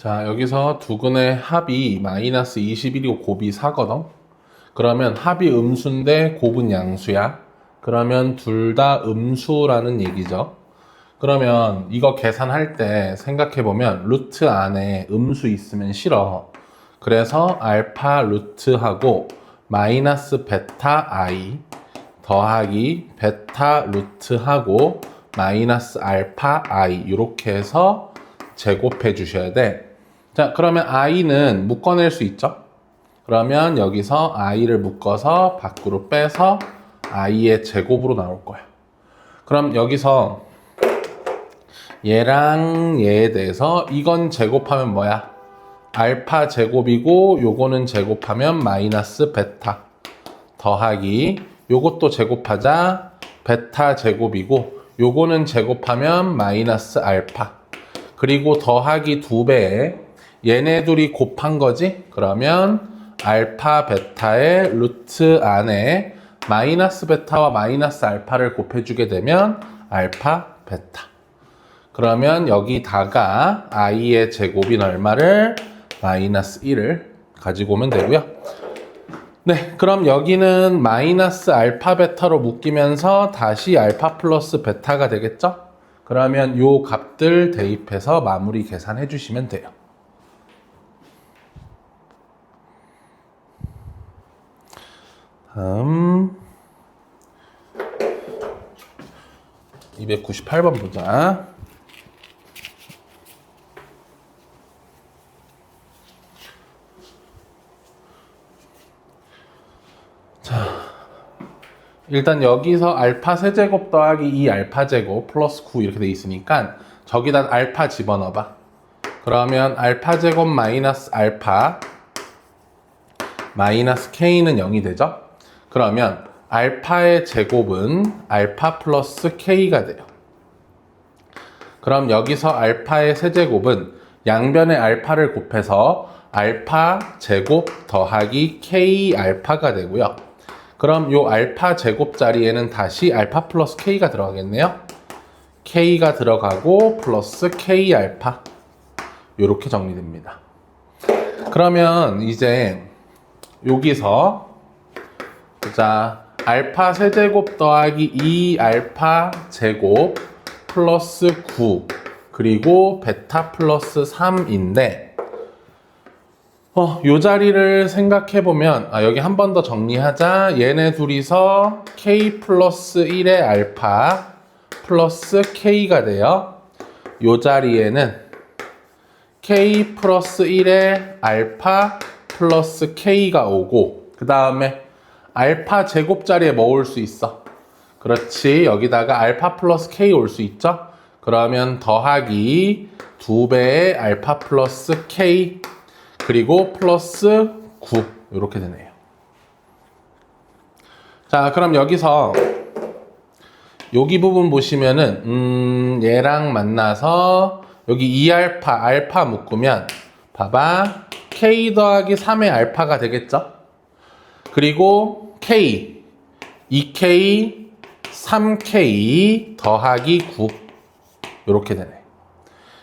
자, 여기서 두근의 합이 마이너스 21이고 곱이 4거든? 그러면 합이 음수인데 곱은 양수야. 그러면 둘 다 음수라는 얘기죠. 그러면 이거 계산할 때 생각해보면 루트 안에 음수 있으면 싫어. 그래서 알파 루트하고 마이너스 베타 i 더하기 베타 루트하고 마이너스 알파 i 이렇게 해서 제곱해 주셔야 돼. 자, 그러면 i는 묶어낼 수 있죠? 그러면 여기서 i를 묶어서 밖으로 빼서 i의 제곱으로 나올 거야. 그럼 여기서 얘랑 얘에 대해서 이건 제곱하면 뭐야? 알파 제곱이고 요거는 제곱하면 마이너스 베타 더하기 요것도 제곱하자 베타 제곱이고 요거는 제곱하면 마이너스 알파 그리고 더하기 2배에 얘네 둘이 곱한 거지? 그러면 알파 베타의 루트 안에 마이너스 베타와 마이너스 알파를 곱해주게 되면 알파 베타. 그러면 여기다가 i의 제곱인 얼마를? 마이너스 1을 가지고 오면 되고요. 네, 그럼 여기는 마이너스 알파 베타로 묶이면서 다시 알파 플러스 베타가 되겠죠? 그러면 요 값들 대입해서 마무리 계산해 주시면 돼요. 다음 298번 보자. 일단 여기서 알파 세제곱 더하기 2 알파 제곱 플러스 9 이렇게 돼 있으니까 저기다 알파 집어넣어봐. 그러면 알파 제곱 마이너스 알파 마이너스 k는 0이 되죠? 그러면 알파의 제곱은 알파 플러스 k가 돼요. 그럼 여기서 알파의 세제곱은 양변의 알파를 곱해서 알파 제곱 더하기 k 알파가 되고요. 그럼 요 알파 제곱 자리에는 다시 알파 플러스 k가 들어가겠네요. k가 들어가고 플러스 k 알파 요렇게 정리됩니다. 그러면 이제 여기서 자 알파 세제곱 더하기 2 알파 제곱 플러스 9 그리고 베타 플러스 3인데 요 자리를 생각해보면 여기 한 번 더 정리하자. 얘네 둘이서 k 플러스 1의 알파 플러스 k가 돼요. 요 자리에는 k 플러스 1의 알파 플러스 k가 오고 그 다음에 알파 제곱 자리에 뭐 올 수 있어? 그렇지. 여기다가 알파 플러스 k 올 수 있죠? 그러면 더하기 2배의 알파 플러스 k 그리고 플러스 9 이렇게 되네요. 자, 그럼 여기서 여기 부분 보시면은 얘랑 만나서 여기 2알파 알파 묶으면 봐봐 k 더하기 3의 알파가 되겠죠? 그리고 k 2k 3k 더하기 9 이렇게 되네.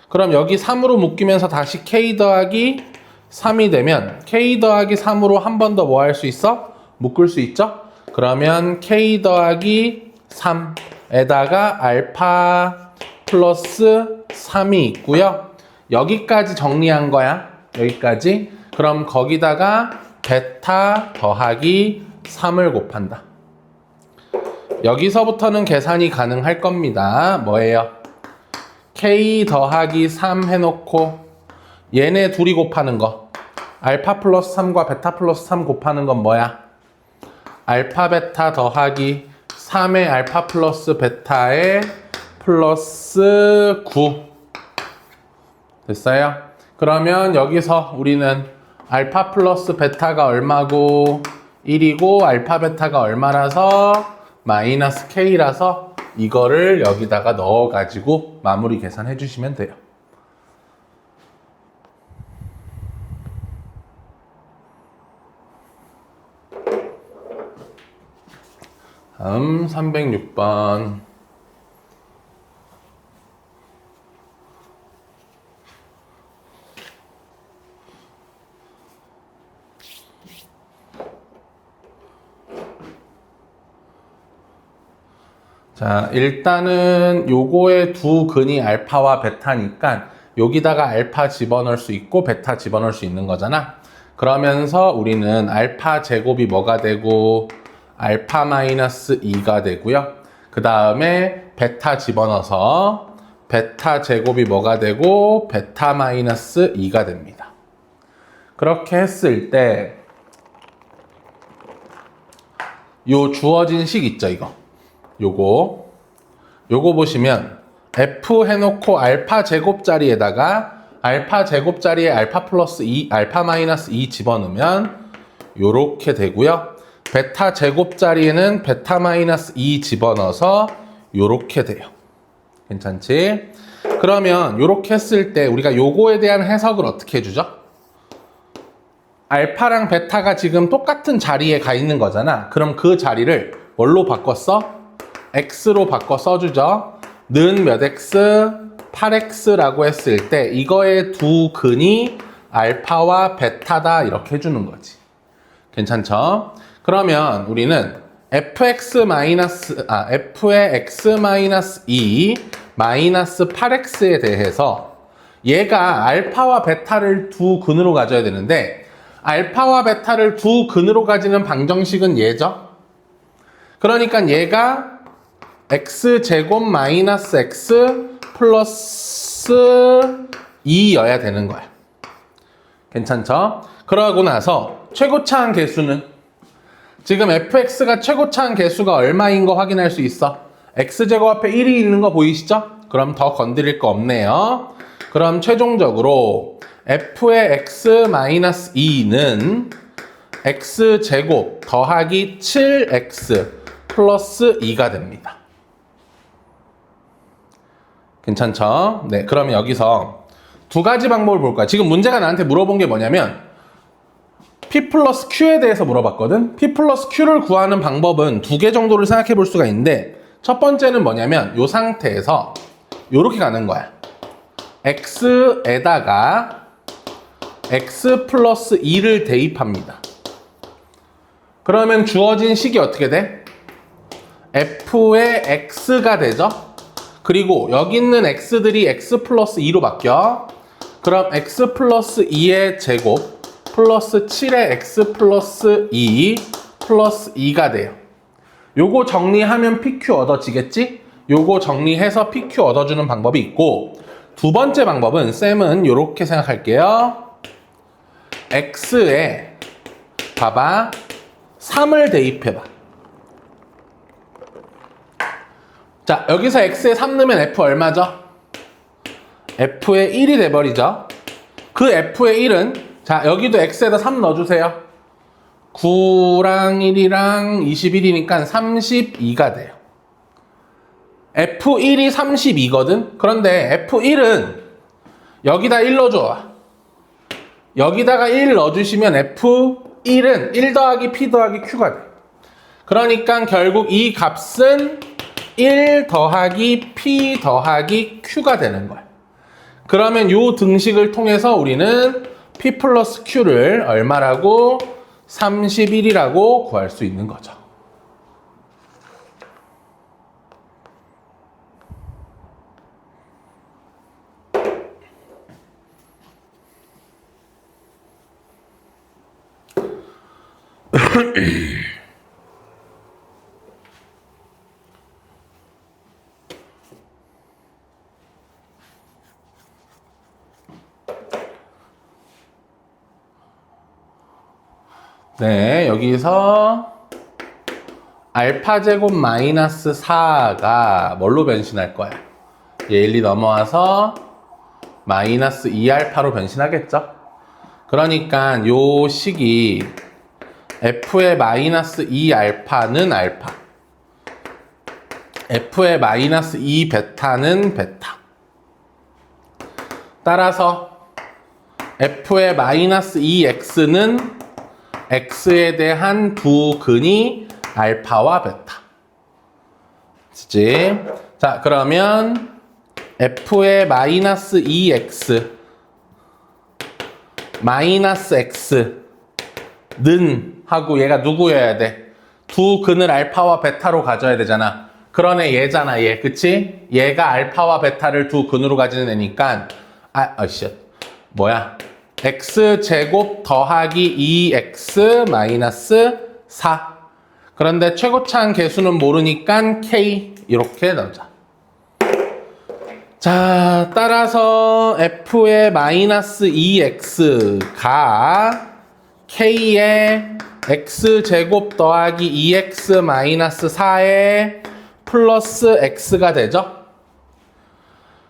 그럼 여기 3으로 묶이면서 다시 k 더하기 3이 되면 k 더하기 3으로 한 번 더 뭐 할 수 있어? 묶을 수 있죠? 그러면 k 더하기 3에다가 알파 플러스 3이 있고요. 여기까지 정리한 거야. 여기까지. 그럼 거기다가 베타 더하기 3을 곱한다. 여기서부터는 계산이 가능할 겁니다. 뭐예요? k 더하기 3 해놓고 얘네 둘이 곱하는 거 알파 플러스 3과 베타 플러스 3 곱하는 건 뭐야? 알파 베타 더하기 3의 알파 플러스 베타의 플러스 9 됐어요? 그러면 여기서 우리는 알파 플러스 베타가 얼마고 1이고 알파 베타가 얼마라서 마이너스 k라서 이거를 여기다가 넣어가지고 마무리 계산해 주시면 돼요. 다음 306번. 자, 일단은 요거의 두 근이 알파와 베타니까 여기다가 알파 집어넣을 수 있고 베타 집어넣을 수 있는 거잖아. 그러면서 우리는 알파 제곱이 뭐가 되고 알파 마이너스 2가 되고요. 그 다음에 베타 집어넣어서 베타 제곱이 뭐가 되고 베타 마이너스 2가 됩니다. 그렇게 했을 때 요 주어진 식 있죠, 이거. 요거 보시면 F 해놓고 알파 제곱 자리에다가 알파 제곱 자리에 알파 플러스 2, 알파 마이너스 2 집어넣으면 요렇게 되고요. 베타 제곱 자리에는 베타 마이너스 2 집어넣어서 요렇게 돼요. 괜찮지? 그러면 요렇게 했을 때 우리가 요거에 대한 해석을 어떻게 해주죠? 알파랑 베타가 지금 똑같은 자리에 가 있는 거잖아. 그럼 그 자리를 뭘로 바꿨어? x로 바꿔 써주죠. 는 몇 x? 8x라고 했을 때 이거의 두 근이 알파와 베타다 이렇게 해주는 거지. 괜찮죠? 그러면 우리는 f의 x-2 마이너스 8x에 대해서 얘가 알파와 베타를 두 근으로 가져야 되는데 알파와 베타를 두 근으로 가지는 방정식은 얘죠. 그러니까 얘가 x제곱 마이너스 x 플러스 2여야 되는 거야. 괜찮죠? 그러고 나서 최고차항 개수는 지금 fx가 최고차항 개수가 얼마인 거 확인할 수 있어. x제곱 앞에 1이 있는 거 보이시죠? 그럼 더 건드릴 거 없네요. 그럼 최종적으로 f의 x-2는 x제곱 더하기 7x 플러스 2가 됩니다. 괜찮죠? 네, 그러면 여기서 두 가지 방법을 볼 거야. 지금 문제가 나한테 물어본 게 뭐냐면 P 플러스 Q에 대해서 물어봤거든. P 플러스 Q를 구하는 방법은 두 개 정도를 생각해 볼 수가 있는데 첫 번째는 뭐냐면 이 상태에서 이렇게 가는 거야. x에다가 x 플러스 2를 대입합니다. 그러면 주어진 식이 어떻게 돼? f의 x가 되죠? 그리고 여기 있는 x들이 x 플러스 2로 바뀌어. 그럼 x 플러스 2의 제곱 플러스 7의 x 플러스 2 플러스 2가 돼요. 요거 정리하면 PQ 얻어지겠지? 요거 정리해서 PQ 얻어주는 방법이 있고 두 번째 방법은 쌤은 요렇게 생각할게요. x에 봐봐 3을 대입해봐. 자, 여기서 x에 3 넣으면 f 얼마죠? f의 1이 돼버리죠. 그 f의 1은 자, 여기도 x에다 3 넣어주세요. 9랑 1이랑 21이니까 32가 돼요. f1이 32거든? 그런데 f1은 여기다 1 넣어줘. 여기다가 1 넣어주시면 f1은 1 더하기 p 더하기 q가 돼. 그러니까 결국 이 값은 1 더하기 p 더하기 q가 되는 거야. 그러면 이 등식을 통해서 우리는 p 플러스 q를 얼마라고? 31이라고 구할 수 있는 거죠. 네, 여기서 알파 제곱 마이너스 4가 뭘로 변신할 거야? 얘 1, 2 넘어와서 마이너스 2알파로 변신하겠죠? 그러니까 요 식이 f의 마이너스 2알파는 알파, f의 마이너스 2베타는 베타. 따라서 f의 마이너스 2x는 x에 대한 두 근이 알파와 베타. 그치? 자, 그러면 f의 마이너스 2x 마이너스 x는 하고 얘가 누구여야 돼? 두 근을 알파와 베타로 가져야 되잖아. 그러네 얘잖아 얘 그치? 얘가 알파와 베타를 두 근으로 가지는 애니까 뭐야 x제곱 더하기 2x 마이너스 4 그런데 최고차항 개수는 모르니까 k 이렇게 나오자. 자 따라서 f의 마이너스 2x가 k의 x제곱 더하기 2x 마이너스 4의 플러스 x가 되죠.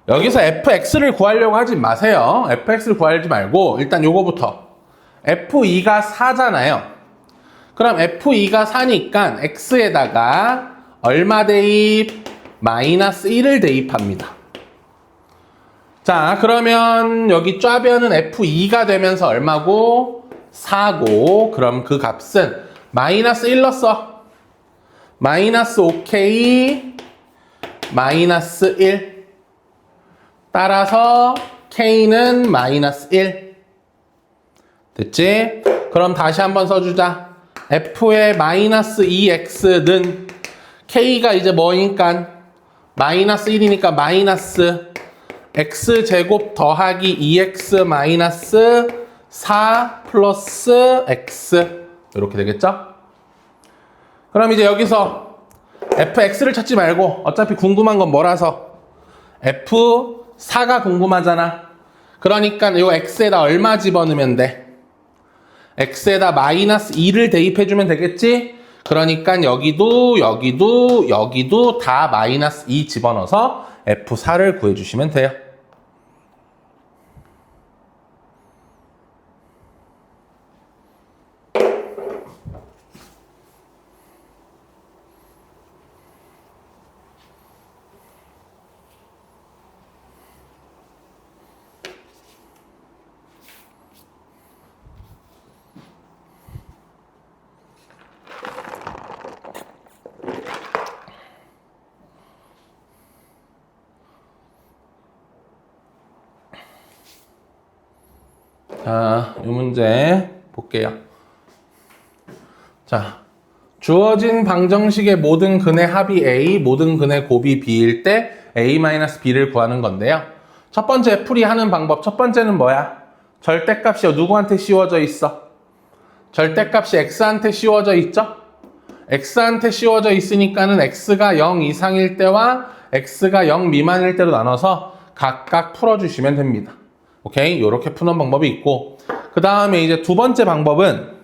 여기서 fx를 구하려고 하지 마세요. fx를 구하지 말고 일단 요거부터 f2가 4잖아요. 그럼 f2가 4니까 x에다가 얼마 대입? 마이너스 1을 대입합니다. 자 그러면 여기 좌변은 f2가 되면서 얼마고? 4고 그럼 그 값은 마이너스 1 넣었어. 마이너스 5k 마이너스 1 따라서 k는 마이너스 1 됐지? 그럼 다시 한번 써주자. f의 마이너스 2x는 k가 이제 뭐니까 마이너스 1이니까 마이너스 x제곱 더하기 2x 마이너스 4 플러스 x 이렇게 되겠죠? 그럼 이제 여기서 fx를 찾지 말고 어차피 궁금한 건 뭐라서 f4가 궁금하잖아. 그러니까 이 x에다 얼마 집어넣으면 돼? x에다 마이너스 2를 대입해주면 되겠지? 그러니까 여기도 다 마이너스 2 집어넣어서 f4를 구해주시면 돼요. 자, 이 문제 볼게요. 자, 주어진 방정식의 모든 근의 합이 A, 모든 근의 곱이 B일 때 A-B를 구하는 건데요. 첫 번째 풀이하는 방법, 첫 번째는 뭐야? 절대값이 누구한테 씌워져 있어? 절대값이 X한테 씌워져 있죠? X한테 씌워져 있으니까는 X가 0 이상일 때와 X가 0 미만일 때로 나눠서 각각 풀어주시면 됩니다. 오케이? 요렇게 푸는 방법이 있고, 그 다음에 이제 두 번째 방법은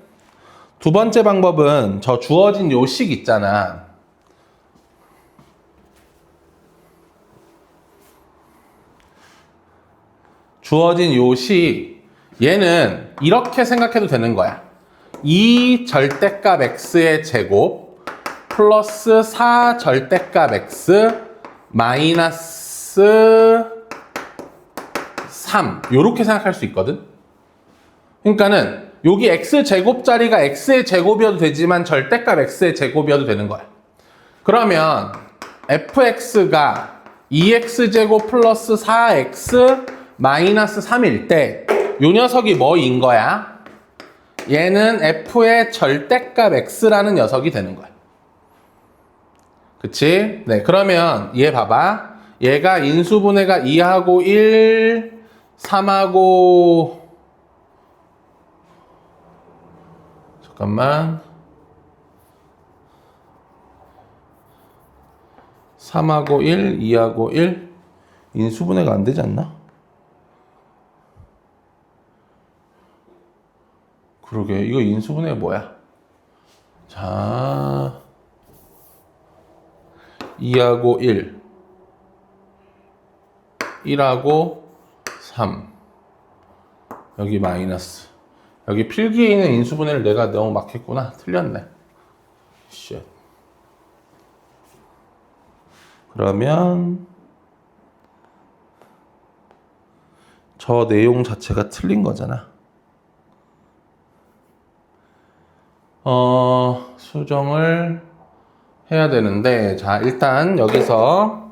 저 주어진 요 식 있잖아. 주어진 요 식, 얘는 이렇게 생각해도 되는 거야. 2 절대값 x의 제곱 플러스 4 절대값 x 마이너스 3 요렇게 생각할 수 있거든. 그러니까는 여기 x제곱짜리가 x의 제곱이어도 되지만 절대값 x의 제곱이어도 되는 거야. 그러면 fx가 2x제곱 플러스 4x 마이너스 3일 때 요 녀석이 뭐인 거야? 얘는 f의 절대값 x라는 녀석이 되는 거야. 그치? 네, 그러면 얘 봐봐. 얘가 인수분해가 2하고 1, 3하고 잠깐만 3하고 1, 2하고 1 인수분해가 안 되지 않나? 그러게 이거 인수분해가 뭐야? 자 2하고 1 1하고 3 여기 마이너스 여기 필기에 있는 인수분해를 내가 너무 막 했구나. 틀렸네. 쉣. 그러면 저 내용 자체가 틀린 거잖아. 수정을 해야 되는데, 자, 일단 여기서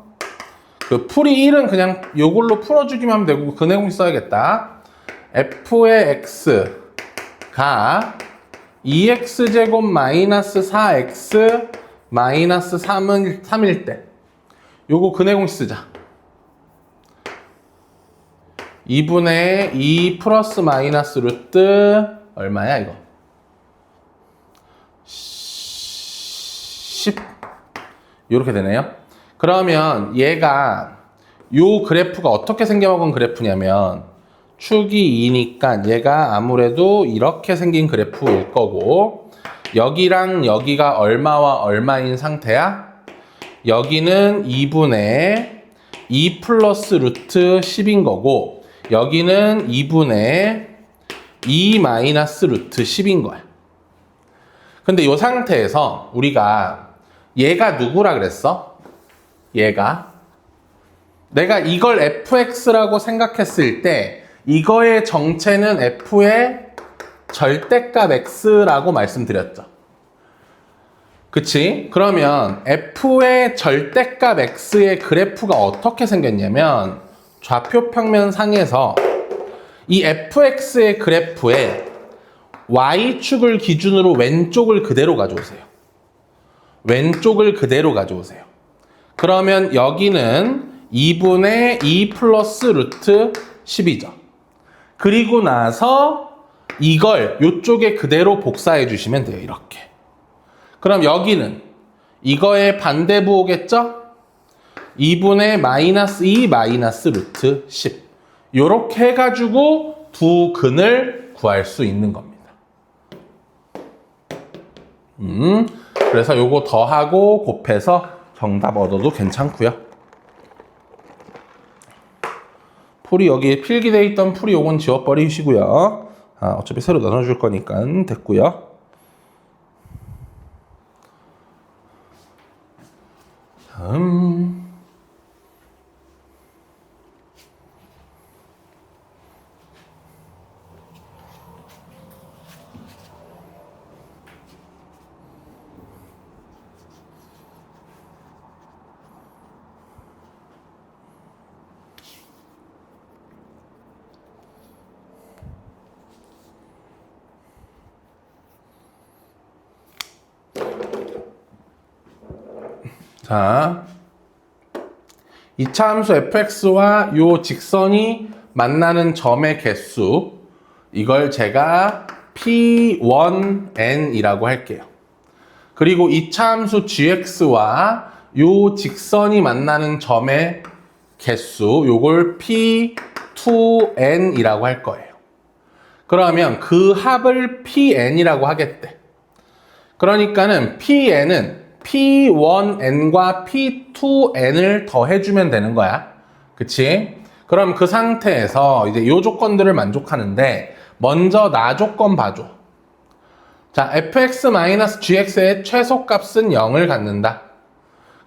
그 풀이 1은 그냥 요걸로 풀어주기만 하면 되고, 그 내용 써야겠다. f의 x가 2x제곱 마이너스 4x 마이너스 3일 때 요거 근해공식 쓰자. 2분의 2 플러스 마이너스 루트 얼마야 이거? 10 요렇게 되네요. 그러면 얘가 요 그래프가 어떻게 생겨먹은 그래프냐면 축이 2니까 얘가 아무래도 이렇게 생긴 그래프일 거고, 여기랑 여기가 얼마와 얼마인 상태야? 여기는 2분의 2 플러스 루트 10인 거고, 여기는 2분의 2 마이너스 루트 10인 거야. 근데 이 상태에서 우리가 얘가 누구라 그랬어? 얘가 내가 이걸 fx라고 생각했을 때 이거의 정체는 f의 절대값 x라고 말씀드렸죠. 그치? 그러면 f의 절대값 x의 그래프가 어떻게 생겼냐면 좌표 평면 상에서 이 fx의 그래프에 y축을 기준으로 왼쪽을 그대로 가져오세요. 왼쪽을 그대로 가져오세요. 그러면 여기는 2분의 2 플러스 루트 10이죠. 그리고 나서 이걸 이쪽에 그대로 복사해 주시면 돼요. 이렇게. 그럼 여기는 이거의 반대부호겠죠? 2분의 마이너스 2 마이너스 루트 10. 요렇게 해가지고 두 근을 구할 수 있는 겁니다. 그래서 요거 더하고 곱해서 정답 얻어도 괜찮고요. 풀이 여기에 필기되어 있던 풀이 요건 지워버리시고요. 어차피 새로 나눠줄 거니까 됐고요. 다음 자, 2차 함수 fx와 요 직선이 만나는 점의 개수, 이걸 제가 p1n이라고 할게요. 그리고 2차 함수 gx와 요 직선이 만나는 점의 개수, 요걸 p2n이라고 할 거예요. 그러면 그 합을 pn이라고 하겠대. 그러니까는 pn은 P1n과 P2n을 더해주면 되는 거야. 그치? 그럼 그 상태에서 이제 요 조건들을 만족하는데, 먼저 나 조건 봐줘. 자, fx-gx의 최소값은 0을 갖는다.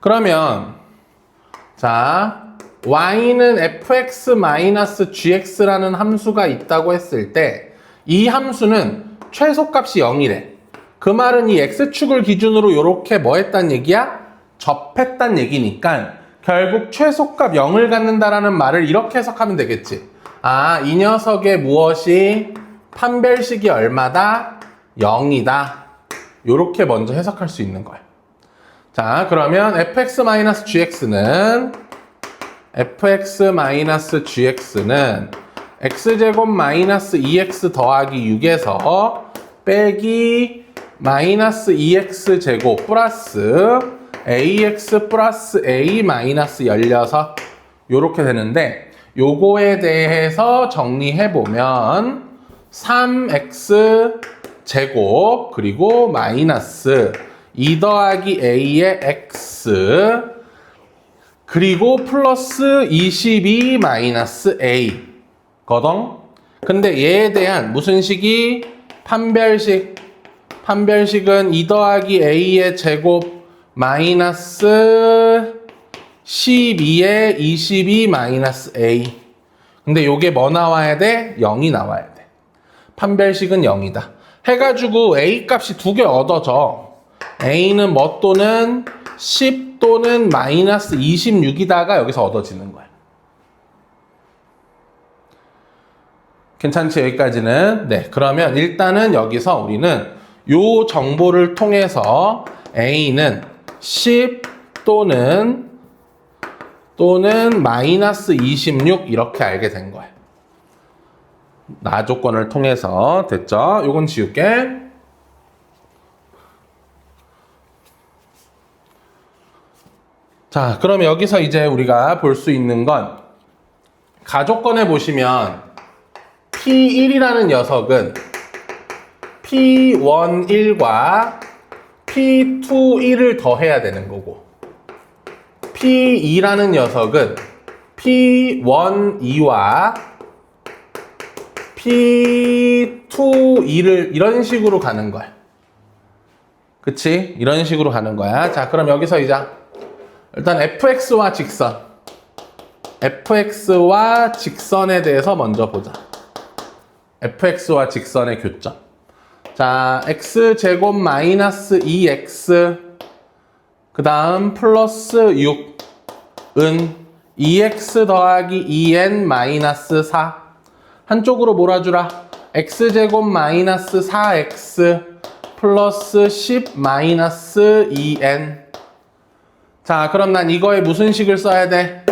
그러면, 자, y는 fx-gx라는 함수가 있다고 했을 때, 이 함수는 최소값이 0이래. 그 말은 이 x축을 기준으로 이렇게 뭐 했단 얘기야? 접했단 얘기니까 결국 최소값 0을 갖는다라는 말을 이렇게 해석하면 되겠지. 이 녀석의 무엇이 판별식이 얼마다? 0이다. 이렇게 먼저 해석할 수 있는 거야. 자, 그러면 fx-gx는 x제곱 마이너스 2x 더하기 6에서 빼기 마이너스 2x제곱 플러스 ax 플러스 a 마이너스 16 요렇게 되는데, 요거에 대해서 정리해보면 3x제곱 그리고 마이너스 2 더하기 a의 x 그리고 플러스 22 마이너스 a 거든. 근데 얘에 대한 무슨 식이? 판별식은 2 더하기 a의 제곱 마이너스 12의 22 마이너스 a. 근데 요게 뭐 나와야 돼? 0이 나와야 돼. 판별식은 0이다. 해가지고 a 값이 두 개 얻어져. a는 뭐 또는 10 또는 마이너스 26이다가 여기서 얻어지는 거야. 괜찮지? 여기까지는. 네, 그러면 일단은 여기서 우리는 요 정보를 통해서 a는 10 또는 마이너스 26 이렇게 알게 된 거야. 나 조건을 통해서 됐죠? 요건 지울게. 자, 그럼 여기서 이제 우리가 볼 수 있는 건 가조건에 보시면 P1이라는 녀석은 P11과 P21을 더해야 되는 거고 P2라는 녀석은 P12와 P22를 이런 식으로 가는 거야. 그치? 이런 식으로 가는 거야. 자, 그럼 여기서 이제 일단 fx와 직선에 대해서 먼저 보자. fx와 직선의 교점. 자, x제곱 마이너스 2x 그 다음 플러스 6은 2x 더하기 2n 마이너스 4 한쪽으로 몰아주라. x제곱 마이너스 4x 플러스 10 마이너스 2n. 자, 그럼 난 이거에 무슨 식을 써야 돼?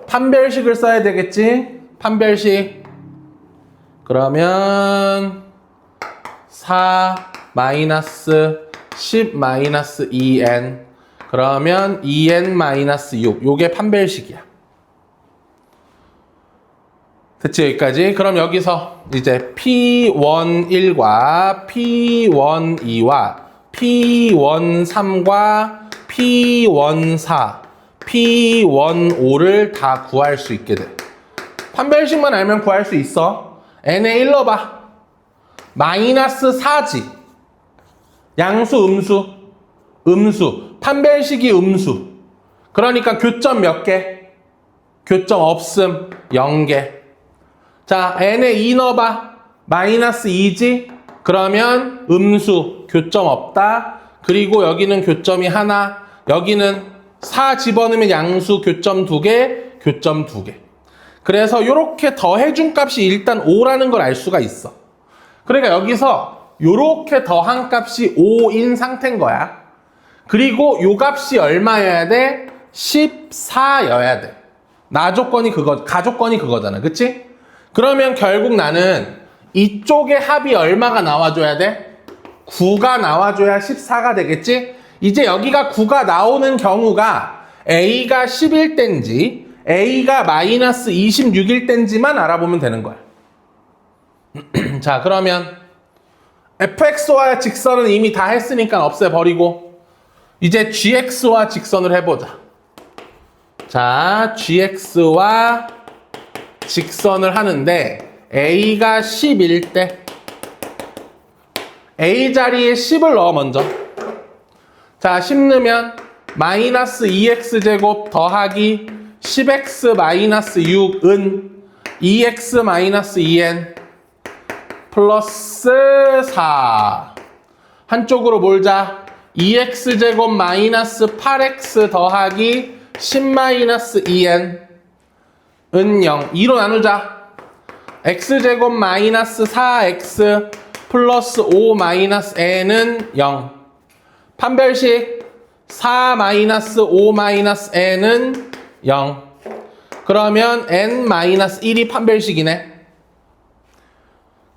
판별식을 써야 되겠지? 판별식. 그러면 4 마이너스 10 마이너스 2n 그러면 2n 마이너스 6 요게 판별식이야. 됐지? 여기까지? 그럼 여기서 이제 P11과 P12와 P13과 P14, P15를 다 구할 수 있게 돼. 판별식만 알면 구할 수 있어. n에 1 넣어봐. 마이너스 4지. 양수, 음수. 판별식이 음수. 그러니까 교점 몇 개? 교점 없음, 0개. 자, n에 2 넣어봐. 마이너스 2지? 그러면 음수, 교점 없다. 그리고 여기는 교점이 하나. 여기는 4 집어넣으면 양수, 교점 2개, 교점 2개. 그래서 이렇게 더해준 값이 일단 5라는 걸 알 수가 있어. 그러니까 여기서 이렇게 더한 값이 5인 상태인 거야. 그리고 요 값이 얼마여야 돼? 14여야 돼. 가조건이 그거잖아. 그치? 그러면 결국 나는 이쪽에 합이 얼마가 나와줘야 돼? 9가 나와줘야 14가 되겠지? 이제 여기가 9가 나오는 경우가 A가 11대인지 A가 마이너스 26일 때인지만 알아보면 되는 거야. 자, 그러면 fx와 직선은 이미 다 했으니까 없애버리고 이제 gx와 직선을 해보자. 자, gx와 직선을 하는데 A가 11대 A 자리에 10을 넣어 먼저. 자, 10 넣으면 마이너스 2x제곱 더하기 10x 마이너스 6은 2x 마이너스 2n 플러스 4. 한쪽으로 몰자. 2x제곱 마이너스 8x 더하기 10 마이너스 2n 은 0. 2로 나누자. x제곱 마이너스 4x 플러스 5 마이너스 n은 0. 판별식 4 마이너스 5 마이너스 n은 0. 그러면 n 마이너스 1이 판별식이네.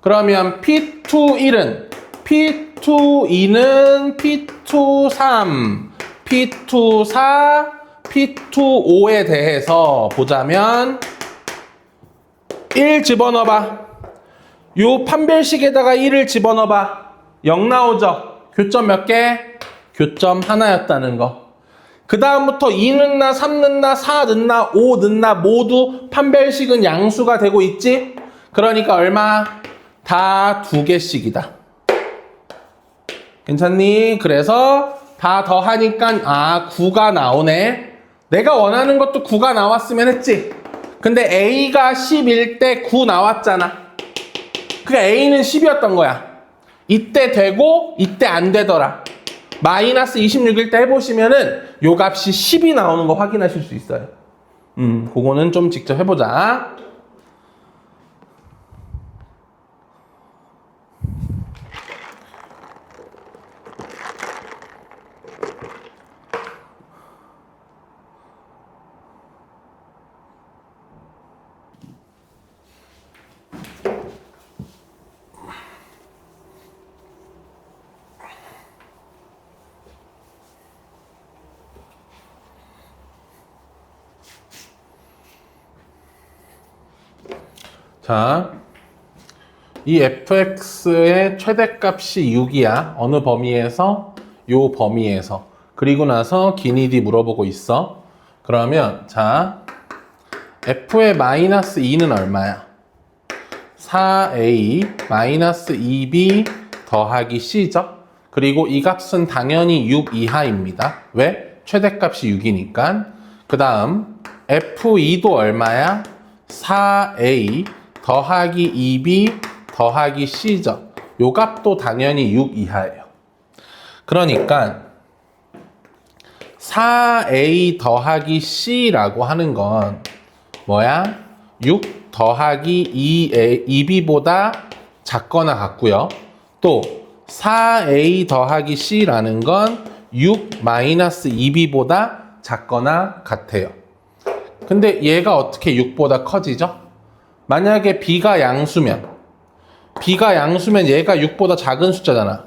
그러면 P21은 P22는 P23, P24, P25에 대해서 보자면 1 집어넣어봐. 요 판별식에다가 1을 집어넣어봐. 0 나오죠? 교점 몇 개? 교점 하나였다는 거. 그 다음부터 2 넣나 3 넣나 4 넣나 5 넣나 모두 판별식은 양수가 되고 있지? 그러니까 얼마? 다 2개씩이다. 괜찮니? 그래서 다 더하니까 9가 나오네. 내가 원하는 것도 9가 나왔으면 했지. 근데 A가 11대 9 나왔잖아. 그러니까 A는 10이었던 거야. 이때 되고 이때 안 되더라. 마이너스 26일 때 해보시면은 요 값이 10이 나오는 거 확인하실 수 있어요. 그거는 좀 직접 해보자. 자, 이 fx의 최대값이 6이야. 어느 범위에서? 요 범위에서. 그리고 나서 기니디 물어보고 있어. 그러면 자, f의 마이너스 2는 얼마야? 4a 마이너스 2b 더하기 c죠. 그리고 이 값은 당연히 6 이하입니다. 왜? 최대값이 6이니까. 그 다음 f2도 얼마야? 4a 더하기 2b 더하기 c죠. 요 값도 당연히 6 이하예요. 그러니까 4a 더하기 c라고 하는 건 뭐야? 6 더하기 2b보다 작거나 같고요. 또 4a 더하기 c라는 건 6 마이너스 2b보다 작거나 같아요. 근데 얘가 어떻게 6보다 커지죠? 만약에 b가 양수면 얘가 6보다 작은 숫자잖아.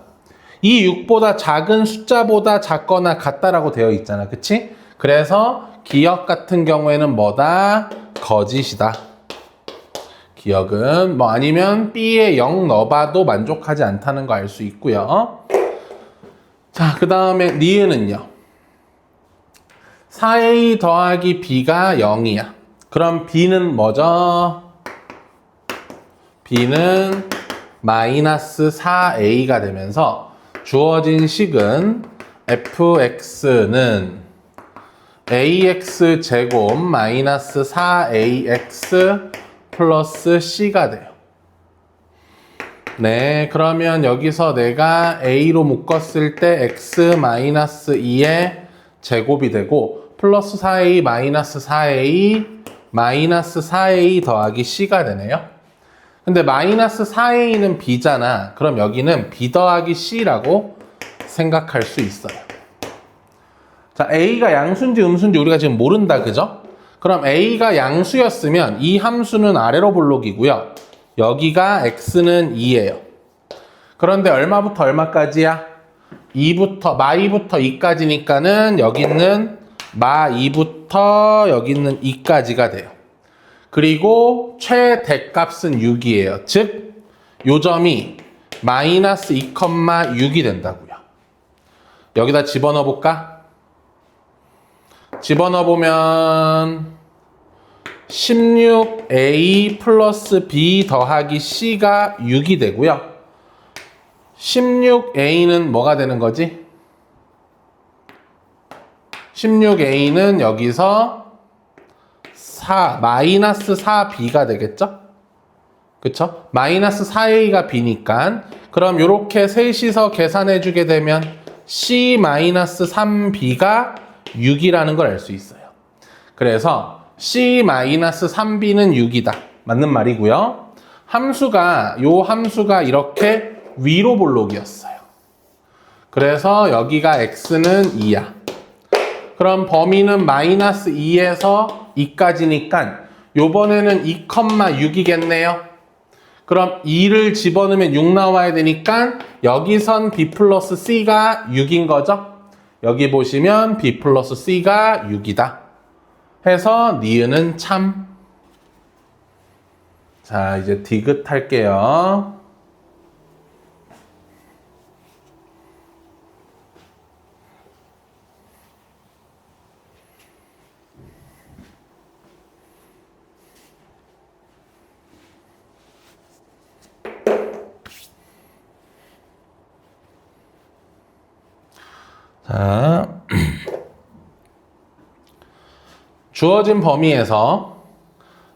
이 6보다 작은 숫자보다 작거나 같다라고 되어 있잖아. 그치? 그래서 기억 같은 경우에는 뭐다? 거짓이다. 기억은 뭐 아니면 b에 0 넣어봐도 만족하지 않다는 거 알 수 있고요. 자, 그 다음에 니은은요. 4a 더하기 b가 0이야. 그럼 b는 뭐죠? b는 마이너스 4a가 되면서 주어진 식은 fx는 ax 제곱 마이너스 4ax 플러스 c가 돼요. 네, 그러면 여기서 내가 a로 묶었을 때 x 마이너스 2의 제곱이 되고 플러스 4a 마이너스 4a 마이너스 4a 더하기 c가 되네요. 근데 마이너스 4a는 b잖아. 그럼 여기는 b 더하기 c라고 생각할 수 있어요. 자, a가 양수인지 음수인지 우리가 지금 모른다, 그죠? 그럼 a가 양수였으면 이 함수는 아래로 볼록이고요. 여기가 x는 2예요. 그런데 얼마부터 얼마까지야? 2부터 마이부터 2까지니까는 여기는 마2부터 여기는 2까지가 돼요. 그리고 최대값은 6이에요. 즉, 요 점이 마이너스 2,6이 된다고요. 여기다 집어넣어 볼까? 집어넣어 보면 16a 플러스 b 더하기 c가 6이 되고요. 16a는 뭐가 되는 거지? 16a는 여기서 4, 마이너스 4b가 되겠죠? 그쵸? 마이너스 4a가 b니까 그럼 이렇게 셋이서 계산해주게 되면 c-3b가 6이라는 걸 알 수 있어요. 그래서 c-3b는 6이다. 맞는 말이고요. 요 함수가 이렇게 위로 볼록이었어요. 그래서 여기가 x는 2야. 그럼 범위는 마이너스 2에서 2까지니까 요번에는 2,6이겠네요. 그럼 2를 집어넣으면 6 나와야 되니까 여기선 b 플러스 c가 6인 거죠. 여기 보시면 b 플러스 c가 6이다. 해서 니은은 참. 자, 이제 디귿 할게요. 자, 주어진 범위에서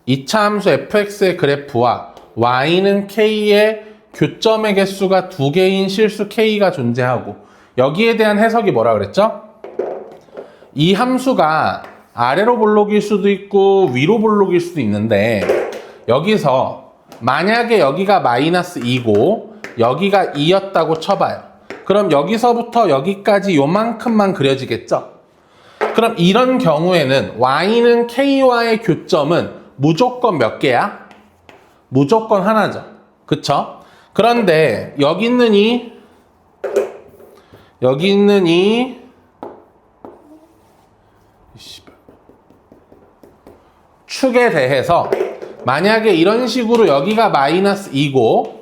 2차 함수 fx의 그래프와 y는 k의 교점의 개수가 2개인 실수 k가 존재하고 여기에 대한 해석이 뭐라 그랬죠? 이 함수가 아래로 볼록일 수도 있고 위로 볼록일 수도 있는데 여기서 만약에 여기가 마이너스 2고 여기가 2였다고 쳐봐요. 그럼 여기서부터 여기까지 요만큼만 그려지겠죠? 그럼 이런 경우에는 y는 k와의 교점은 무조건 몇 개야? 무조건 하나죠. 그쵸? 그런데 여기 있는 이 축에 대해서 만약에 이런 식으로 여기가 마이너스 2고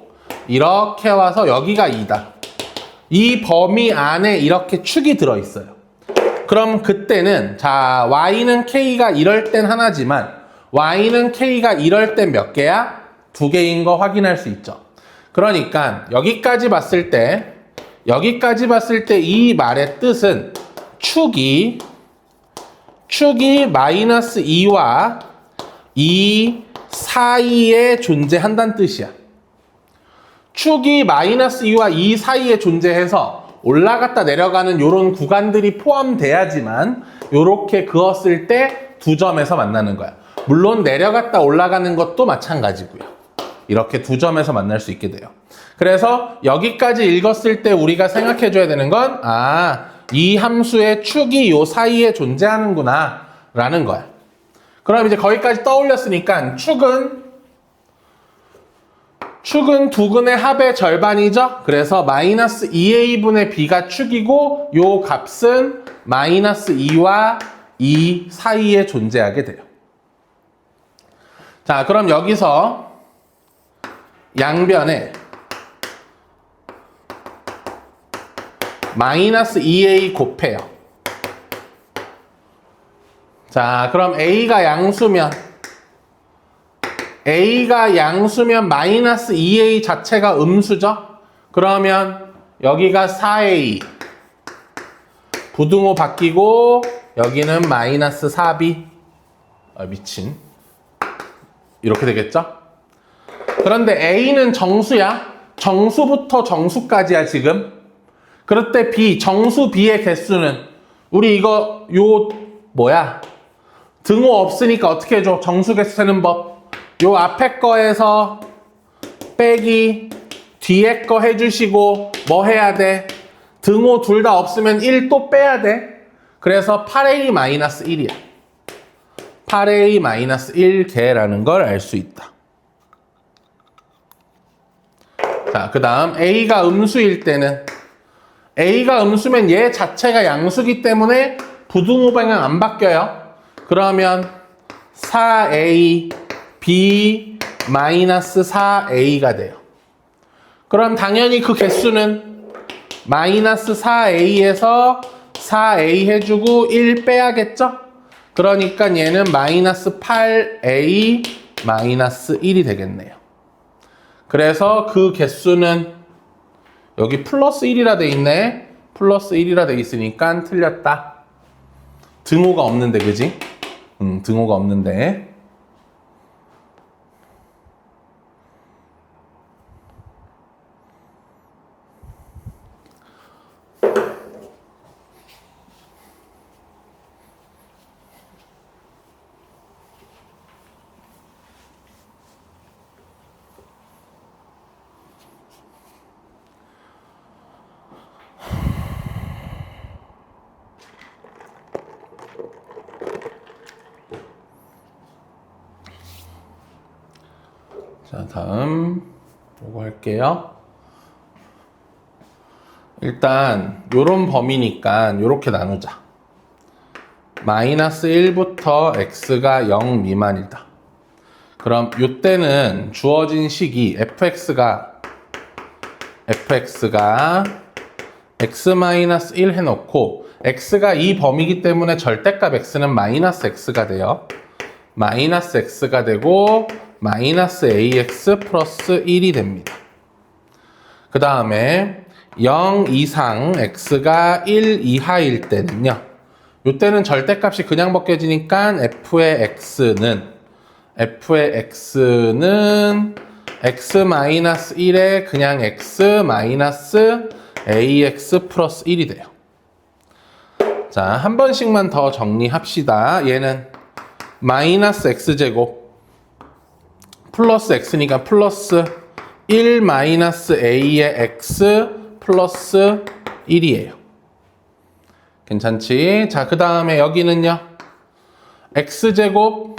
이렇게 와서 여기가 2다. 이 범위 안에 이렇게 축이 들어있어요. 그럼 그때는 자 y는 k가 이럴 땐 하나지만 y는 k가 이럴 땐 몇 개야? 2개인 거 확인할 수 있죠. 그러니까 여기까지 봤을 때 이 말의 뜻은 축이 마이너스 2와 2 사이에 존재한다는 뜻이야. 축이 마이너스 2와 2 사이에 존재해서 올라갔다 내려가는 이런 구간들이 포함돼야지만 이렇게 그었을 때 두 점에서 만나는 거야. 물론 내려갔다 올라가는 것도 마찬가지고요. 이렇게 두 점에서 만날 수 있게 돼요. 그래서 여기까지 읽었을 때 우리가 생각해 줘야 되는 건 이 함수의 축이 요 사이에 존재하는구나 라는 거야. 그럼 이제 거기까지 떠올렸으니까 축은 두근의 합의 절반이죠. 그래서 마이너스 2a분의 b가 축이고 요 값은 마이너스 2와 2 사이에 존재하게 돼요. 자, 그럼 여기서 양변에 마이너스 2a 곱해요. 자, 그럼 a가 양수면 마이너스 2a 자체가 음수죠? 그러면 여기가 4a 부등호 바뀌고 여기는 마이너스 4b 미친 이렇게 되겠죠? 그런데 a는 정수야. 정수부터 정수까지야 지금. 그럴 때 b, 정수 b의 개수는 우리 이거 등호 없으니까 어떻게 해줘? 정수 개수 세는 법. 요 앞에 거에서 빼기 뒤에 거 해주시고 뭐 해야 돼? 등호 둘 다 없으면 1 또 빼야 돼. 그래서 8a-1이야. 8a-1개라는 걸 알 수 있다. 자, 그 다음 a가 음수일 때는 a가 음수면 얘 자체가 양수기 때문에 부등호 방향 안 바뀌어요. 그러면 4a b 마이너스 4a가 돼요. 그럼 당연히 그 개수는 마이너스 4a에서 4a 해주고 1 빼야겠죠? 그러니까 얘는 마이너스 8a 마이너스 1이 되겠네요. 그래서 그 개수는 여기 플러스 1이라 돼 있네. 플러스 1이라 돼 있으니까 틀렸다. 등호가 없는데, 그지? 등호가 없는데. 자, 다음 요거 할게요. 일단 요런 범위니까 요렇게 나누자. 마이너스 1부터 x가 0 미만이다. 그럼 요때는 주어진 식이 fx가 x-1 해놓고 x가 이 범위이기 때문에 절대값 x는 마이너스 x가 돼요. 마이너스 x가 되고 마이너스 ax 플러스 1이 됩니다. 그 다음에 0 이상 x가 1 이하일 때는요. 이때는 절대값이 그냥 벗겨지니까 f의 x는 x-1에 그냥 x 마이너스 ax 플러스 1이 돼요. 자, 한 번씩만 더 정리합시다. 얘는 마이너스 x제곱 플러스 x니까 플러스 1 마이너스 a의 x 플러스 1이에요. 괜찮지? 자, 그 다음에 여기는요. x제곱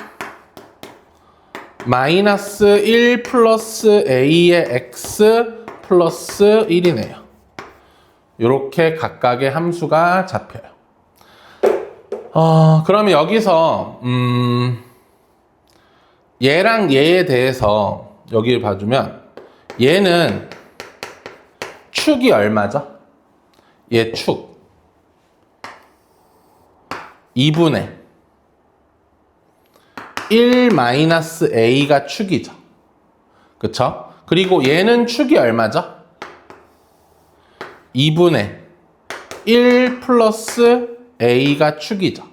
마이너스 1 플러스 a의 x 플러스 1이네요. 이렇게 각각의 함수가 잡혀요. 그러면 여기서 얘랑 얘에 대해서 여기를 봐주면 얘는 축이 얼마죠? 얘 축 2분의 1-a가 축이죠. 그쵸? 그리고 얘는 축이 얼마죠? 2분의 1 플러스 a가 축이죠.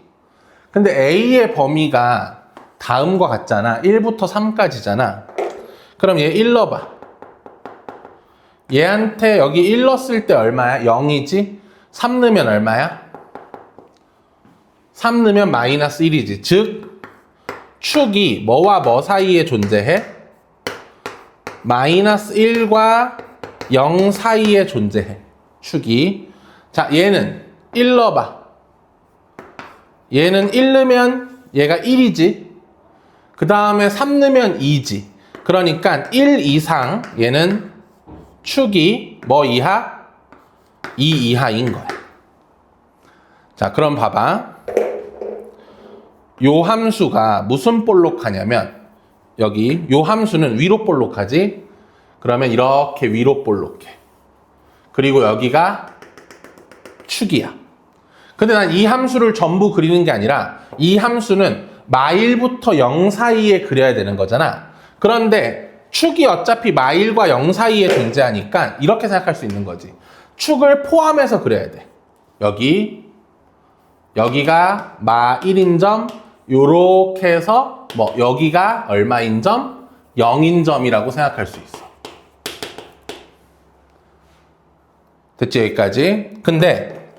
근데 a의 범위가 다음과 같잖아. 1부터 3까지잖아. 그럼 얘 1 넣어봐. 얘한테 여기 1 넣었을 때 얼마야? 0이지? 3 넣으면 얼마야? 3 넣으면 마이너스 1이지. 즉 축이 뭐와 뭐 사이에 존재해? 마이너스 1과 0 사이에 존재해. 축이. 자, 얘는 1 넣어봐. 얘는 1 넣으면 얘가 1이지. 그 다음에 3 넣으면 2지. 그러니까 1 이상 얘는 축이 뭐 이하? 2 이하인 거야. 자, 그럼 봐봐. 요 함수가 무슨 볼록하냐면 여기 요 함수는 위로 볼록하지? 그러면 이렇게 위로 볼록해. 그리고 여기가 축이야. 근데 난 이 함수를 전부 그리는 게 아니라 이 함수는 마일부터 0 사이에 그려야 되는 거잖아. 그런데 축이 어차피 마일과 0 사이에 존재하니까 이렇게 생각할 수 있는 거지. 축을 포함해서 그려야 돼. 여기가 마 1인 점, 요렇게 해서 뭐 여기가 얼마인 점? 0인 점이라고 생각할 수 있어. 됐지, 여기까지? 근데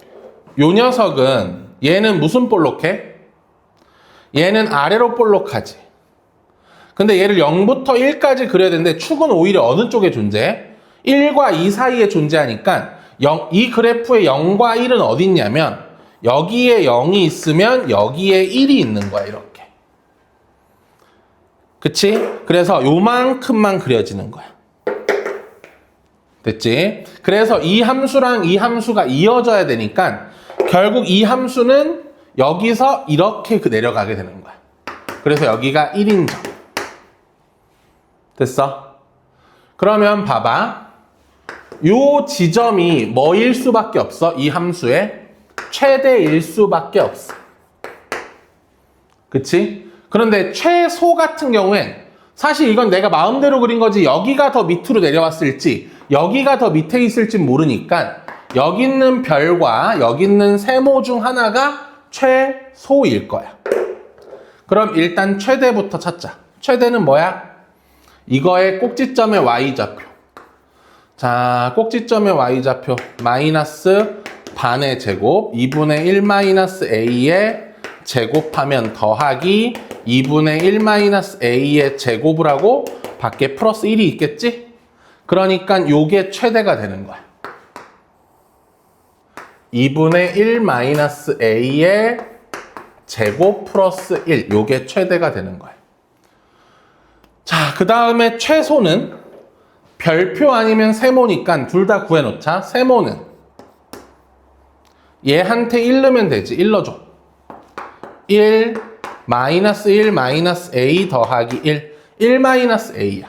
요 녀석은 얘는 무슨 볼록해? 얘는 아래로 볼록하지. 근데 얘를 0부터 1까지 그려야 되는데 축은 오히려 어느 쪽에 존재해? 1과 2 사이에 존재하니까 이 그래프의 0과 1은 어디 있냐면 여기에 0이 있으면 여기에 1이 있는 거야, 이렇게. 그치? 그래서 요만큼만 그려지는 거야. 됐지? 그래서 이 함수랑 이 함수가 이어져야 되니까 결국 이 함수는 여기서 이렇게 내려가게 되는 거야. 그래서 여기가 1인 점. 됐어? 그러면 봐봐. 요 지점이 뭐일 수밖에 없어? 이 함수의 최대일 수밖에 없어. 그치? 그런데 최소 같은 경우엔 사실 이건 내가 마음대로 그린 거지 여기가 더 밑으로 내려왔을지 여기가 더 밑에 있을지 모르니까 여기 있는 별과 여기 있는 세모 중 하나가 최소일 거야. 그럼 일단 최대부터 찾자. 최대는 뭐야? 이거의 꼭지점의 y좌표. 자, 꼭지점의 y좌표 마이너스 반의 제곱 2분의 1 마이너스 a의 제곱하면 더하기 2분의 1 마이너스 a의 제곱을 하고 밖에 플러스 1이 있겠지? 그러니까 요게 최대가 되는 거야. 2분의 1 마이너스 a의 제곱 플러스 1 요게 최대가 되는 거야. 자, 그 다음에 최소는 별표 아니면 세모니까 둘 다 구해놓자. 세모는 얘한테 1 넣으면 되지. 1 넣어줘. 1 마이너스 1 마이너스 a 더하기 1 마이너스 a야.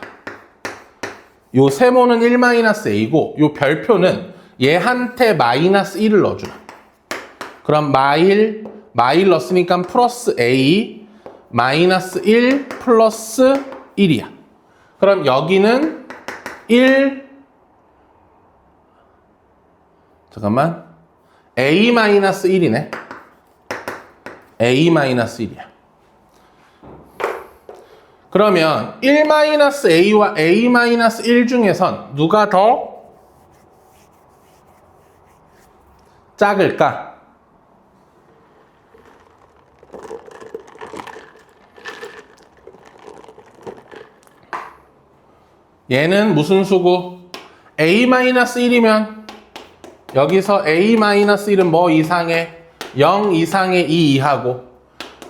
요 세모는 1 마이너스 a고 요 별표는 얘한테 마이너스 1을 넣어주라. 그럼 마일 넣었으니까 플러스 a 마이너스 1 플러스 1이야. 그럼 여기는 1 잠깐만 a 마이너스 1이네. a 마이너스 1이야. 그러면 1 마이너스 a와 a 마이너스 1 중에선 누가 더 작을까? 얘는 무슨 수고? a-1이면 여기서 a-1은 뭐 이상해? 0 이상의 2 이하고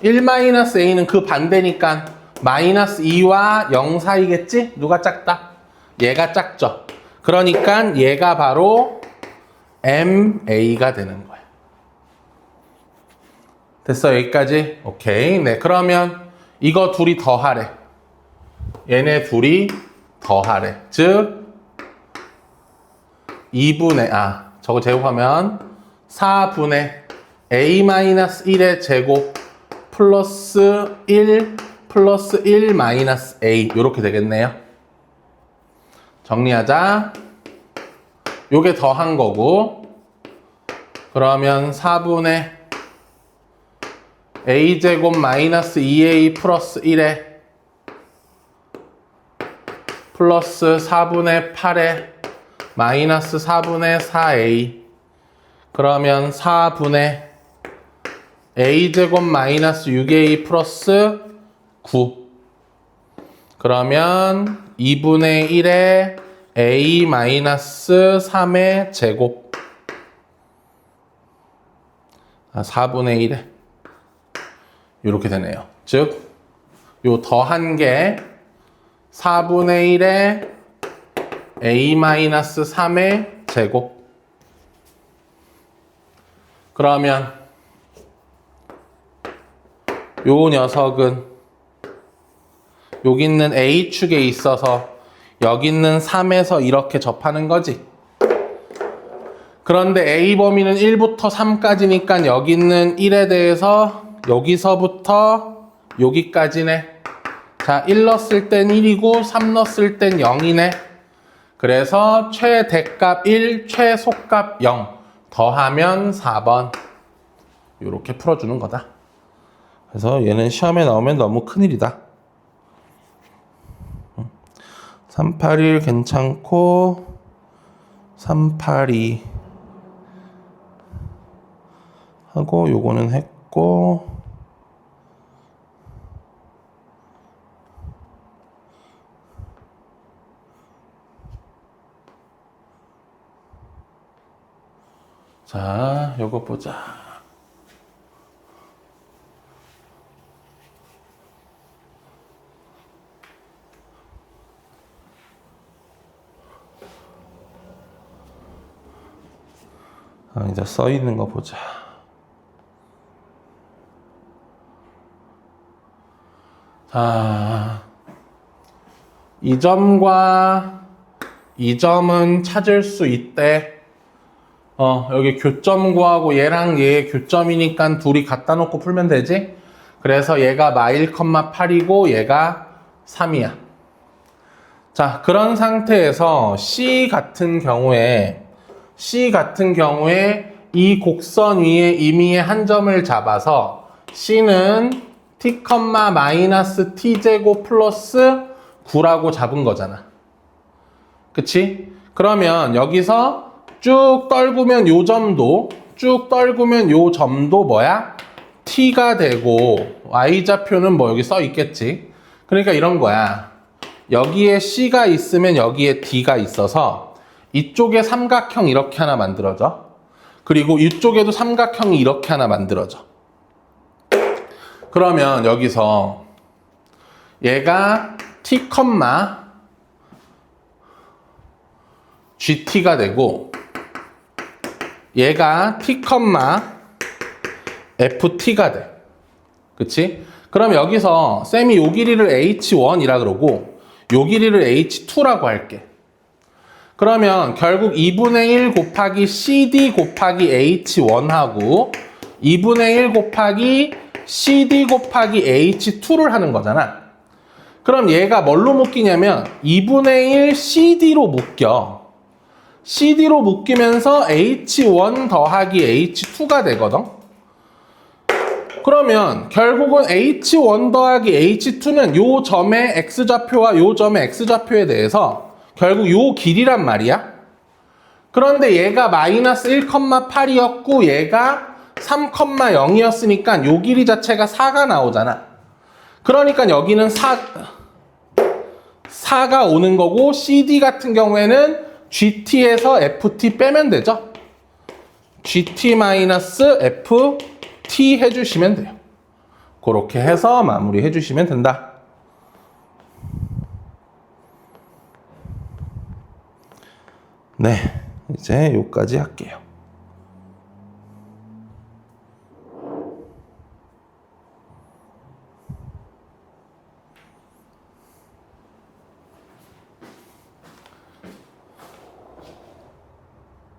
1-a는 그 반대니까 마이너스 2와 0 사이겠지? 누가 작다? 얘가 작죠. 그러니까 얘가 바로 ma가 되는 거야. 됐어? 여기까지? 오케이. 네, 그러면 이거 둘이 더하래. 얘네 둘이 더하래. 즉 2분의 저거 제곱하면 4분의 a-1의 제곱 플러스 1 플러스 1 마이너스 a 이렇게 되겠네요. 정리하자. 요게 더한 거고, 그러면 4분의 a제곱 마이너스 2a 플러스 1에 플러스 4분의 8에 마이너스 4분의 4a, 그러면 4분의 a제곱 마이너스 6a 플러스 9, 그러면 2분의 1에 a 마이너스 3의 제곱 4분의 1에 이렇게 되네요. 즉 요 더한 게 4분의 1에 a 마이너스 3의 제곱, 그러면 요 녀석은 여기 있는 A축에 있어서 여기 있는 3에서 이렇게 접하는 거지. 그런데 A 범위는 1부터 3까지니까 여기 있는 1에 대해서 여기서부터 여기까지네. 자, 1 넣었을 땐 1이고 3 넣었을 땐 0이네. 그래서 최대값 1, 최소값 0 더하면 4번. 이렇게 풀어주는 거다. 그래서 얘는 시험에 나오면 너무 큰일이다. 381 괜찮고 382 하고 요거는 했고, 자, 요거 보자. 이제 써 있는 거 보자. 자, 이 점과 이 점은 찾을 수 있대. 여기 교점 구하고 얘랑 얘의 교점이니까 둘이 갖다 놓고 풀면 되지? 그래서 얘가 -1,8이고 얘가 3이야. 자, 그런 상태에서 C 같은 경우에 이 곡선 위에 임의의 한 점을 잡아서 C는 t, 마이너스 t제곱 플러스 9라고 잡은 거잖아. 그치? 그러면 여기서 쭉 떨구면 요 점도 뭐야? t가 되고 y좌표는 뭐 여기 써 있겠지. 그러니까 이런 거야. 여기에 C가 있으면 여기에 D가 있어서 이쪽에 삼각형 이렇게 하나 만들어져. 그리고 이쪽에도 삼각형이 이렇게 하나 만들어져. 그러면 여기서 얘가 T, GT가 되고 얘가 T, FT가 돼. 그치? 그럼 여기서 쌤이 요 길이를 H1이라 그러고 요 길이를 H2라고 할게. 그러면 결국 2분의 1 곱하기 CD 곱하기 H1하고 2분의 1 곱하기 CD 곱하기 H2를 하는 거잖아. 그럼 얘가 뭘로 묶이냐면 2분의 1 CD로 묶여. CD로 묶이면서 H1 더하기 H2가 되거든. 그러면 결국은 H1 더하기 H2는 요 점의 X좌표와 요 점의 X좌표에 대해서 결국 요 길이란 말이야. 그런데 얘가 마이너스 1,8이었고 얘가 3,0이었으니까 요 길이 자체가 4가 나오잖아. 그러니까 여기는 4가 오는 거고 CD 같은 경우에는 GT에서 FT 빼면 되죠. GT-FT 해주시면 돼요. 그렇게 해서 마무리 해주시면 된다. 네, 이제 여기까지 할게요.